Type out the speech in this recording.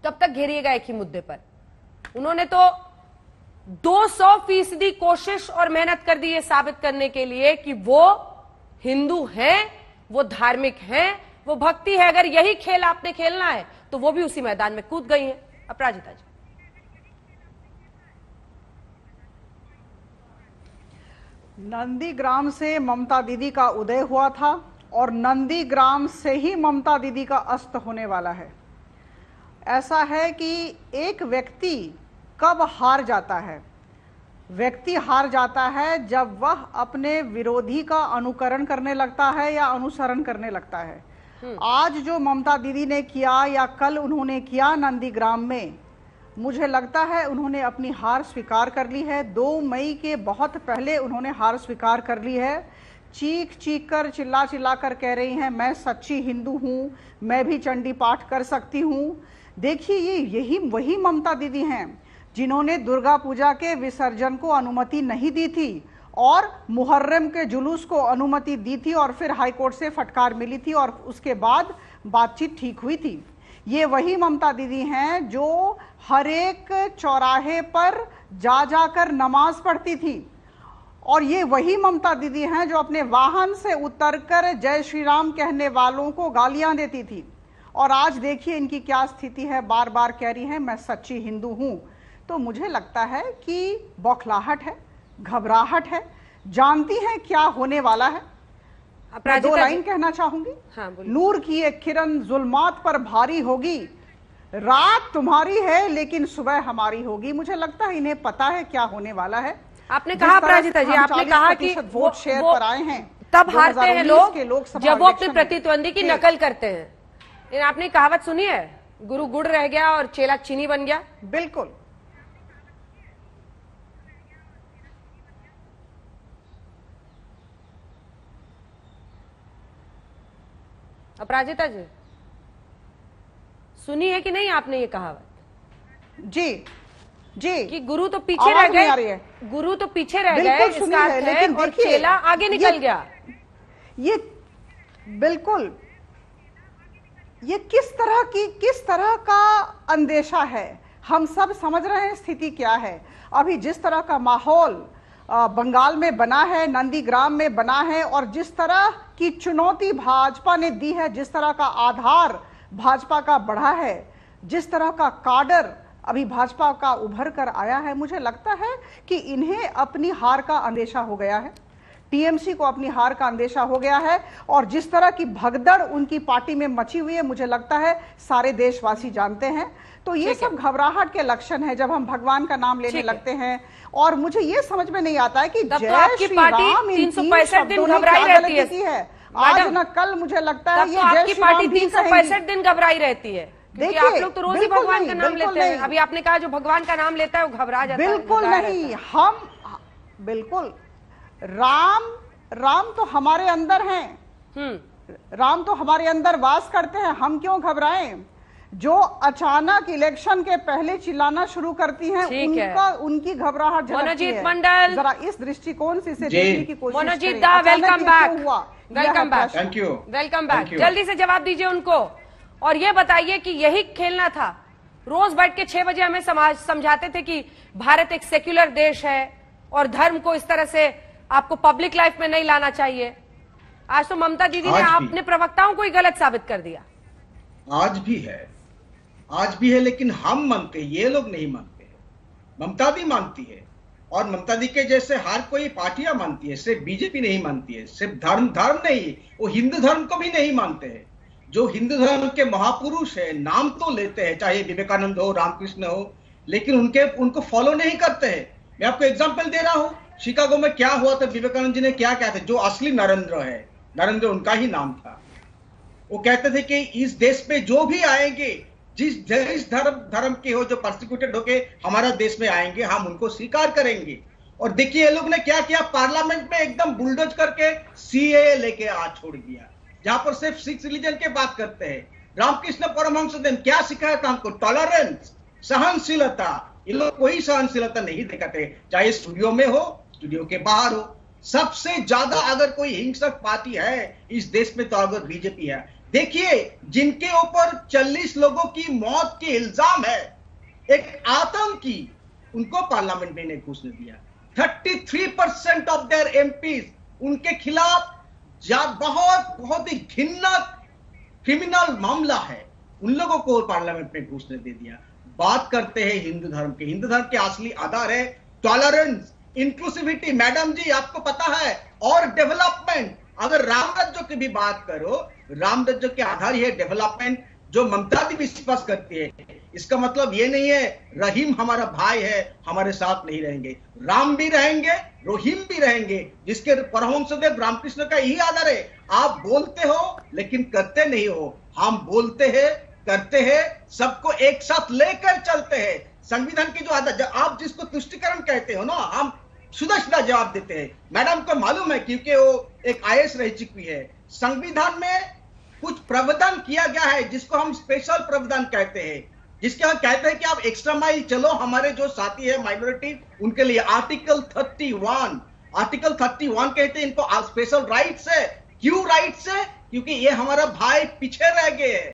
कब तक घेरिएगा एक ही मुद्दे पर? उन्होंने तो 200% कोशिश और मेहनत कर दी ये साबित करने के लिए कि वो हिंदू हैं, वो धार्मिक हैं, वो भक्ति है। अगर यही खेल आपने खेलना है तो वो भी उसी मैदान में कूद गई हैं। अपराजिता जी, नंदीग्राम से ममता दीदी का उदय हुआ था और नंदीग्राम से ही ममता दीदी का अस्त होने वाला है। ऐसा है कि एक व्यक्ति कब हार जाता है? व्यक्ति हार जाता है जब वह अपने विरोधी का अनुकरण करने लगता है या अनुसरण करने लगता है। आज जो ममता दीदी ने किया या कल उन्होंने किया नंदीग्राम में, मुझे लगता है उन्होंने अपनी हार स्वीकार कर ली है। 2 मई के बहुत पहले उन्होंने हार स्वीकार कर ली है। चीख चीख कर, चिल्ला चिल्ला कर कह रही हैं, मैं सच्ची हिंदू हूँ, मैं भी चंडी पाठ कर सकती हूँ। देखिए, यही वही ममता दीदी हैं जिन्होंने दुर्गा पूजा के विसर्जन को अनुमति नहीं दी थी और मुहर्रम के जुलूस को अनुमति दी थी और फिर हाईकोर्ट से फटकार मिली थी और उसके बाद बातचीत ठीक हुई थी। ये वही ममता दीदी हैं जो हर एक चौराहे पर जा जाकर नमाज पढ़ती थी और ये वही ममता दीदी हैं जो अपने वाहन से उतरकर जय श्री राम कहने वालों को गालियां देती थी। और आज देखिए इनकी क्या स्थिति है, बार बार कह रही हैं मैं सच्ची हिंदू हूं। तो मुझे लगता है कि बौखलाहट है, घबराहट है, जानती हैं क्या होने वाला है। मैं 2 लाइन कहना चाहूंगी। नूर की एक किरण जुल्मात पर भारी होगी, रात तुम्हारी है लेकिन सुबह हमारी होगी। मुझे लगता है इन्हें पता है क्या होने वाला है। आपने कहा अपराजिता जी, आपने कहा कि वोट शेयर पर आए हैं, तब हारते हैं लोग जब वो अपने प्रतिद्वंदी की नकल करते हैं। आपने कहावत सुनी है, गुरु गुड़ रह गया और चेला चीनी बन गया। बिल्कुल। अपराजिता जी, सुनी है कि नहीं आपने ये कहावत? जी जी, कि गुरु तो पीछे रह गए, गुरु तो पीछे रह गए, इसका अर्थ है और चेला आगे निकल गया। ये बिल्कुल, ये किस तरह का अंदेशा है? हम सब समझ रहे हैं स्थिति क्या है। अभी जिस तरह का माहौल बंगाल में बना है, नंदीग्राम में बना है और जिस तरह की चुनौती भाजपा ने दी है, जिस तरह का आधार भाजपा का बढ़ा है, जिस तरह का काडर अभी भाजपा का उभर कर आया है, मुझे लगता है कि इन्हें अपनी हार का अंदेशा हो गया है। टीएमसी को अपनी हार का अंदेशा हो गया है और जिस तरह की भगदड़ उनकी पार्टी में मची हुई है, मुझे लगता है सारे देशवासी जानते हैं। तो ये सब घबराहट के लक्षण है जब हम भगवान का नाम लेने लगते हैं। और मुझे ये समझ में नहीं आता है कि जय श्री राम 365 दिन घबराई रहती है। आज न कल मुझे लगता है ये आपकी पार्टी 365 दिन घबराई रहती है, क्योंकि आप लोग तो रोज ही भगवान का नाम लेते हैं। अभी आपने कहा जो भगवान का नाम लेता है वो घबरा जाता है। बिल्कुल नहीं, हम बिल्कुल राम तो हमारे अंदर हैं, राम तो हमारे अंदर वास करते हैं, हम क्यों घबराएं? जो अचानक इलेक्शन के पहले चिल्लाना शुरू करती हैं, उनकी घबराहट झलकती है। मंडल, जरा इस दृष्टिकोण से इसे देखने की कोशिश मनोजीत दा, welcome back, welcome back, thank you, welcome back. जल्दी से जवाब दीजिए उनको और ये बताइए कि यही खेलना था। रोज बैठ के 6 बजे हमें समझाते थे कि भारत एक सेक्युलर देश है और धर्म को इस तरह से आपको पब्लिक लाइफ में नहीं लाना चाहिए। आज तो ममता दीदी ने अपने प्रवक्ताओं को ही गलत साबित कर दिया। आज भी है, लेकिन हम मानते हैं, ये लोग नहीं मानते। ममता दी मानती है और ममता दी के जैसे हर कोई पार्टियां मानती है, सिर्फ बीजेपी नहीं मानती है। सिर्फ धर्म नहीं, वो हिंदू धर्म को भी नहीं मानते हैं। जो हिंदू धर्म के महापुरुष है, नाम तो लेते हैं, चाहे विवेकानंद हो, रामकृष्ण हो, लेकिन उनको फॉलो नहीं करते हैं। मैं आपको एग्जाम्पल दे रहा हूं, शिकागो में क्या हुआ था, विवेकानंद जी ने क्या कहते, जो असली नरेंद्र है, नरेंद्र उनका ही नाम था। वो कहते थे कि इस देश पे जो भी आएंगे, जिस धर्म के हो, जो परसिक्यूटेड होके हमारा देश में आएंगे, हम उनको स्वीकार करेंगे। और देखिए ये लोग ने क्या किया, पार्लियामेंट में एकदम बुलडोज करके सीएए लेके आ छोड़ दिया, जहां पर सिर्फ सिख रिलीजन की बात करते हैं। रामकृष्ण परमहंस ने क्या सिखाया था हमको? टॉलरेंस, सहनशीलता। ये लोग कोई सहनशीलता नहीं दिखाते, चाहे स्टूडियो में हो, स्टूडियो के बाहर हो। सबसे ज्यादा अगर कोई हिंसक पार्टी है इस देश में तो अगर बीजेपी है। देखिए, जिनके ऊपर 40 लोगों की मौत के इल्जाम है, एक आतंकी, उनको पार्लियामेंट में नहीं घुसने दिया। 33% ऑफ देयर एमपीज उनके खिलाफ बहुत ही घिनक क्रिमिनल मामला है, उन लोगों को पार्लियामेंट में घुसने दे दिया। बात करते हैं हिंदू धर्म के। हिंदू धर्म के असली आधार है टॉलरेंस, इंक्लूसिविटी। मैडम जी, आपको पता है, और डेवलपमेंट। अगर राम राज्य की भी बात करो, राम राज्य के आधार है डेवलपमेंट, जो ममता भी विश्वास करती है। इसका मतलब ये नहीं है रहीम हमारा भाई है, हमारे साथ नहीं रहेंगे। राम भी रहेंगे, रहीम भी रहेंगे, जिसके परमहंसदेव रामकृष्ण का यही आधार है। आप बोलते हो लेकिन करते नहीं हो। हम बोलते हैं, करते हैं, सबको एक साथ लेकर चलते हैं। संविधान की जो आधार, आप जिसको तुष्टिकरण कहते हो ना, हम सीधा सीधा जवाब देते हैं। मैडम को मालूम है, क्योंकि वो एक आईएएस रह चुकी है। संविधान में कुछ प्रावधान किया गया है जिसको हम स्पेशल प्रावधान कहते हैं, जिसके हम कहते हैं कि आप एक्स्ट्रा माइल चलो, हमारे जो साथी है माइनॉरिटी, उनके लिए। आर्टिकल 31 कहते हैं इनको स्पेशल राइट्स है। क्यों राइट्स है? क्योंकि ये हमारा भाई पीछे रह गए हैं।